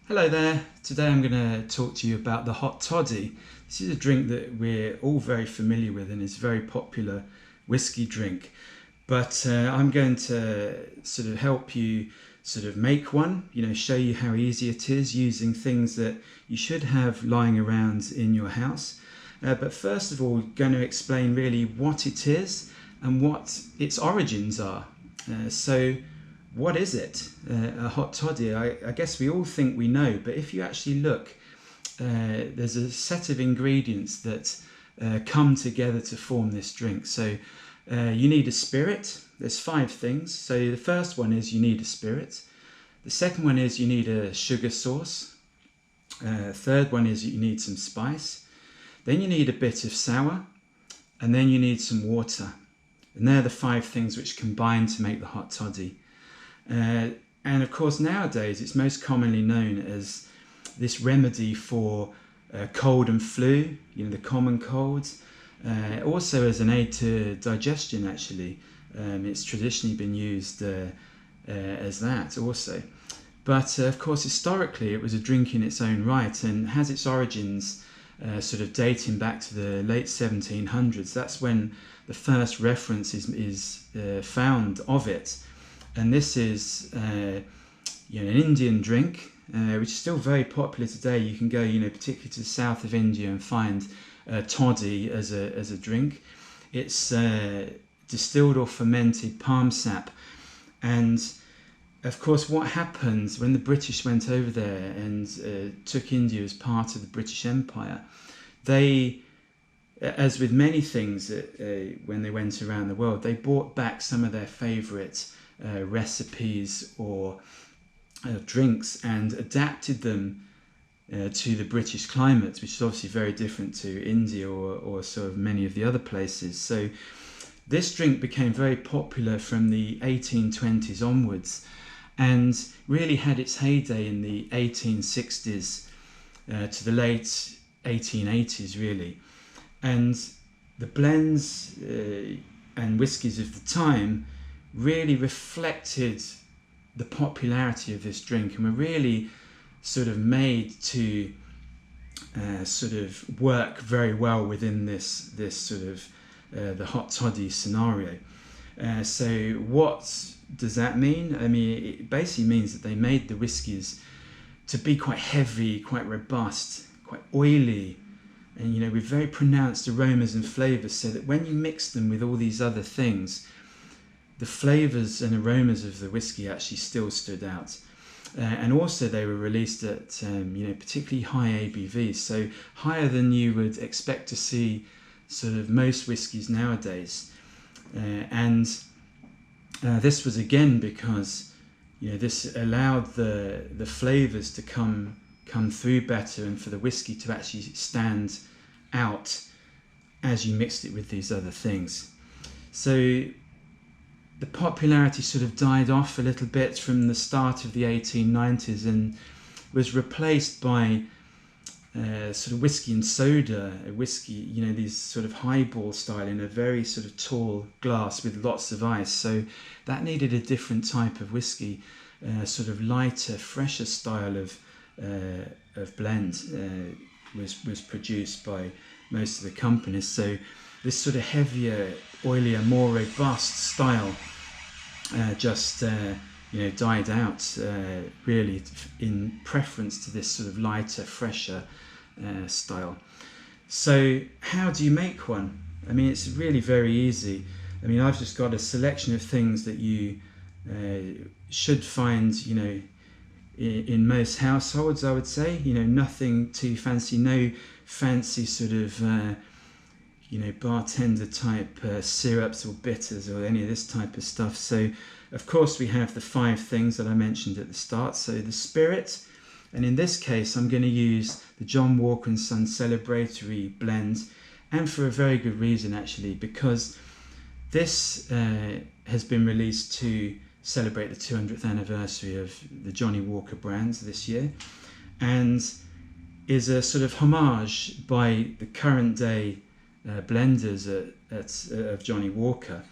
Hello there. Today I'm going to talk to you about the Hot Toddy. This is a drink that we're all very familiar with and is a very popular whiskey drink. But I'm going to sort of help you sort of make one, show you how easy it is using things that you should have lying around in your house. But first of all, going to explain really what it is and what its origins are. What is it? A hot toddy? I guess we all think we know, but if you actually look, there's a set of ingredients that come together to form this drink. So you need a spirit. There's 5 things. So the first one is you need a spirit. The second one is you need a sugar sauce. Third one is you need some spice. Then you need a bit of sour, and then you need some water. And they're the 5 things which combine to make the hot toddy. And of course nowadays it's most commonly known as this remedy for cold and flu, the common colds, also as an aid to digestion actually. It's traditionally been used as that also. But of course historically it was a drink in its own right and has its origins sort of dating back to the late 1700s. That's when the first reference is found of it. And this is an Indian drink, which is still very popular today. You can go, particularly to the south of India and find toddy as a drink. It's distilled or fermented palm sap. And of course, what happens when the British went over there and took India as part of the British Empire, they, as with many things when they went around the world, they brought back some of their favourite recipes or drinks and adapted them to the British climate, which is obviously very different to India or sort of many of the other places. So this drink became very popular from the 1820s onwards and really had its heyday in the 1860s to the late 1880s really. And the blends and whiskies of the time really reflected the popularity of this drink and were really sort of made to sort of work very well within this sort of the hot toddy scenario. So what does that mean? I mean, it basically means that they made the whiskies to be quite heavy, quite robust, quite oily, and with very pronounced aromas and flavours, so that when you mix them with all these other things, the flavours and aromas of the whiskey actually still stood out. And also they were released at particularly high ABVs, so higher than you would expect to see sort of most whiskies nowadays. This was again because this allowed the flavours to come through better and for the whiskey to actually stand out as you mixed it with these other things. So the popularity sort of died off a little bit from the start of the 1890s and was replaced by sort of whiskey and soda, whiskey, these sort of highball style in a very sort of tall glass with lots of ice. So that needed a different type of whiskey, sort of lighter, fresher style of blend was produced by most of the companies. So this sort of heavier, oilier, more robust style just died out really in preference to this sort of lighter, fresher style. So how do you make one? I mean, it's really very easy. I mean, I've just got a selection of things that you should find, in most households, I would say. Nothing too fancy, no fancy sort of bartender type syrups or bitters or any of this type of stuff. So of course we have the 5 things that I mentioned at the start. So the spirit, and in this case I'm going to use the John Walker & Sons Celebratory blend, and for a very good reason actually, because this has been released to celebrate the 200th anniversary of the Johnnie Walker brand this year, and is a sort of homage by the current day blenders of Johnnie Walker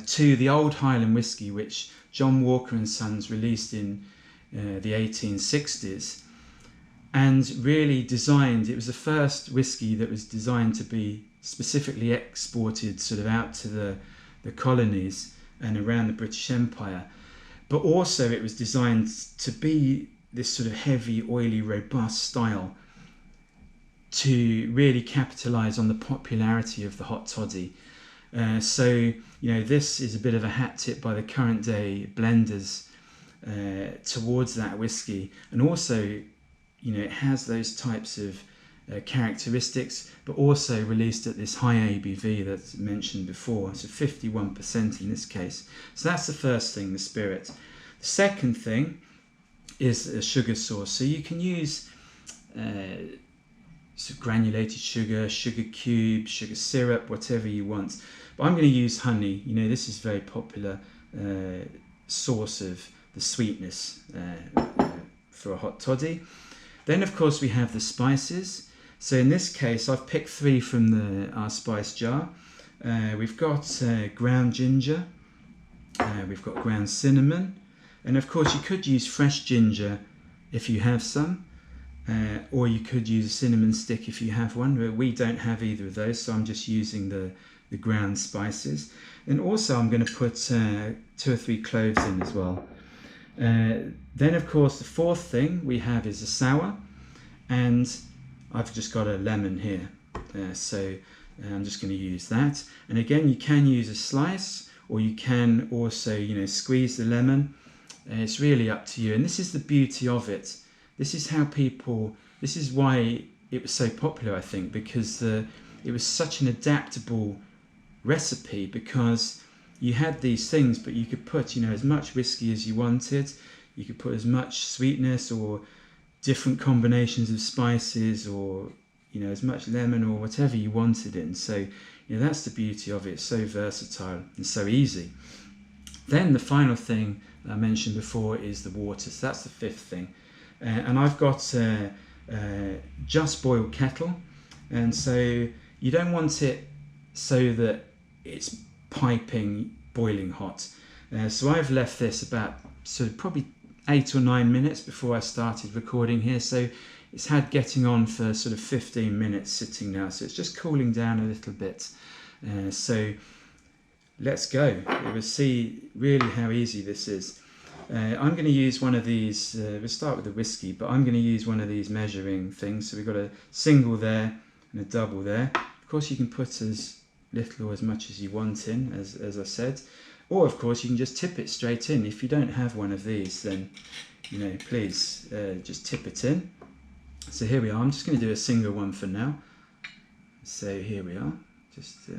to the old Highland whiskey which John Walker and Sons released in the 1860s, and really designed, it was the first whiskey that was designed to be specifically exported sort of out to the colonies and around the British Empire. But also it was designed to be this sort of heavy, oily, robust style to really capitalize on the popularity of the hot toddy. So, this is a bit of a hat tip by the current day blenders towards that whiskey. And also, it has those types of characteristics, but also released at this high ABV that's mentioned before, so 51% in this case. So that's the first thing, the spirit. The second thing is a sugar source. So you can use granulated sugar, sugar cubes, sugar syrup, whatever you want. But I'm going to use honey. This is a very popular source of the sweetness for a hot toddy. Then, of course, we have the spices. So in this case, I've picked 3 from our spice jar. We've got ground ginger, we've got ground cinnamon, and of course you could use fresh ginger if you have some, or you could use a cinnamon stick if you have one, but we don't have either of those, so I'm just using the ground spices. And also I'm going to put 2 or 3 cloves in as well. Then of course the fourth thing we have is a sour, and I've just got a lemon here, so I'm just going to use that. And again, you can use a slice, or you can also squeeze the lemon. It's really up to you, and this is the beauty of it. This is why it was so popular, I think, because it was such an adaptable recipe, because you had these things, but you could put as much whiskey as you wanted. You could put as much sweetness or different combinations of spices, or as much lemon or whatever you wanted in. So that's the beauty of it. It's so versatile and so easy. Then the final thing I mentioned before is the water. So that's the fifth thing. And I've got just boiled kettle, and so you don't want it so that it's piping boiling hot. So I've left this about probably 8 or 9 minutes before I started recording here, so it's had getting on for sort of 15 minutes sitting now, so it's just cooling down a little bit. So let's go. We'll see really how easy this is. I'm going to use one of these, we'll start with the whiskey, but I'm going to use one of these measuring things. So we've got a single there and a double there. Of course you can put as little or as much as you want in, as I said. Or of course you can just tip it straight in. If you don't have one of these, then please just tip it in. So here we are. I'm just going to do a single one for now. So here we are. Just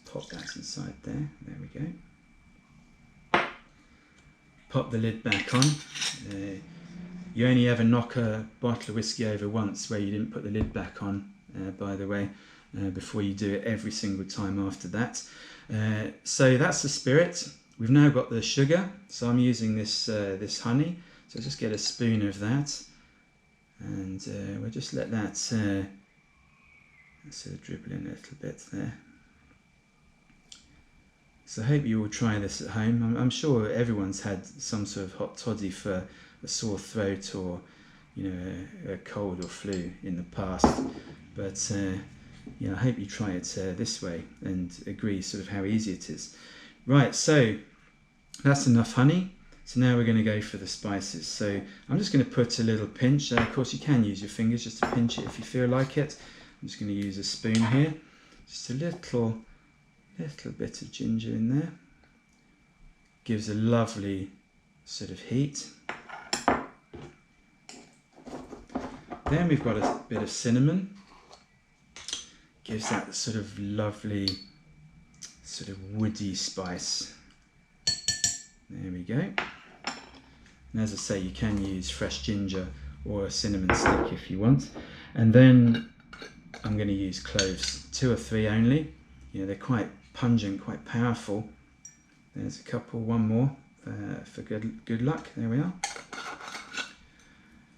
pop that inside there. There we go. Pop the lid back on. You only ever knock a bottle of whiskey over once where you didn't put the lid back on, by the way, before you do it every single time after that. So that's the spirit. We've now got the sugar, so I'm using this honey. So just get a spoon of that, and we'll just let that sort of dribble in a little bit there. So I hope you will try this at home. I'm sure everyone's had some sort of hot toddy for a sore throat or a cold or flu in the past, but I hope you try it this way and agree sort of how easy it is. Right, so that's enough honey. So now we're going to go for the spices. So I'm just going to put a little pinch. Of course you can use your fingers just to pinch it if you feel like it. I'm just going to use a spoon here. Just a little bit of ginger in there. Gives a lovely sort of heat. Then we've got a bit of cinnamon. Gives that sort of lovely, sort of woody spice. There we go. And as I say, you can use fresh ginger or a cinnamon stick if you want. And then I'm going to use cloves, 2 or 3 only. They're quite pungent, quite powerful. There's a couple, one more for good luck. There we are.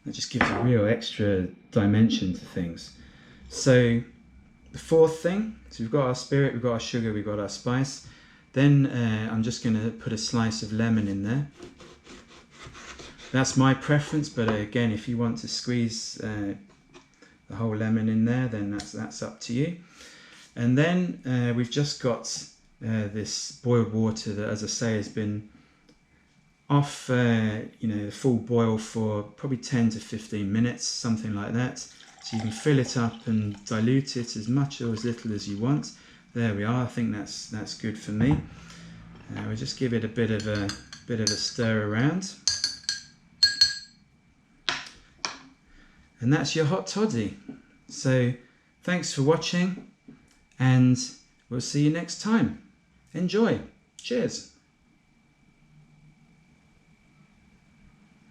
That just gives a real extra dimension to things. So the fourth thing, so we've got our spirit, we've got our sugar, we've got our spice. Then I'm just going to put a slice of lemon in there. That's my preference, but again, if you want to squeeze the whole lemon in there, then that's up to you. And then we've just got this boiled water that, as I say, has been off the full boil for probably 10 to 15 minutes, something like that. So you can fill it up and dilute it as much or as little as you want. There we are. I think that's good for me. We'll just give it a bit of a stir around. And that's your hot toddy. So thanks for watching, and we'll see you next time. Enjoy. Cheers.